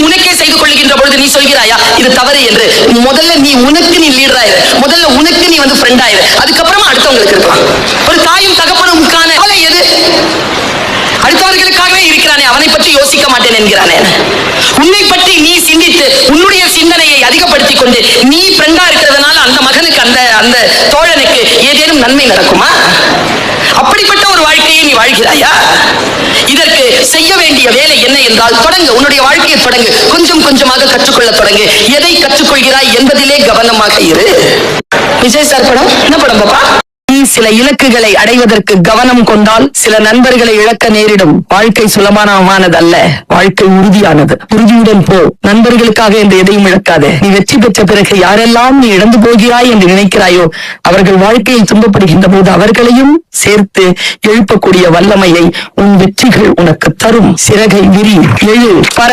உனக்கே செய்து கொள்கின்ற பொழுது நீ சொல்கிறாயா இது தவறு என்று? முதல்ல நீ உனக்கு நீ லீடர் ஆயிரு, முதல்ல உனக்கு நீ வந்து ஃப்ரெண்ட் ஆயிரு, அதுக்கப்புறமா அடுத்தவங்களுக்கு இருக்கலாம். ஒரு தாயும் தகப்பனுக்கான கவலை எது? அடுத்தவர்களுக்காகவே இருக்கிறானே, அவனை பற்றி யோசிக்க மாட்டேன் என்கிறானே. உன்னை பற்றி நீ சிந்தித்து உன்னுடைய சிந்தனையை அதிகப்படுத்திக் கொண்டு நீ ஃப்ரெண்டா இருக்கிறதுனால அந்த மகனுக்கு அந்த தோழனுக்கு ஏதேனும் நன்மை நடக்குமா? அப்படிப்பட்ட ஒரு வாழ்க்கையை நீ வாழ்கிறாயா? இதற்கு செய்ய வேண்டிய வேலை என்ன என்றால், தொடங்கு, உன்னுடைய வாழ்க்கையை தொடங்கு, கொஞ்சம் கொஞ்சமாக கற்றுக்கொள்ள தொடங்கு. எதை கற்றுக்கொள்கிறாய் என்பதிலே கவனமாக இரு. விஜய் சார் படம் என்ன படம் பாப்பா? நீ சில இலக்குகளை அடைவதற்கு கவனம் கொண்டால் சில நண்பர்களை இழக்க நேரிடும். வாழ்க்கை சுலமானமானதல்ல, வாழ்க்கை உறுதியானது. உறுதியுடன் போ. நண்பர்களுக்காக என்று எதையும் இழக்காதே. நீ வெற்றி பெற்ற பிறகு யாரெல்லாம் நீ இழந்து போகிறாய் என்று நினைக்கிறாயோ அவர்கள் வாழ்க்கையில் துன்பப்படுகின்ற போது அவர்களையும் சேர்த்து எழுப்பக்கூடிய வல்லமையை உன் வெற்றிகள் உனக்கு தரும். சிறகை விரி, எழு, பற.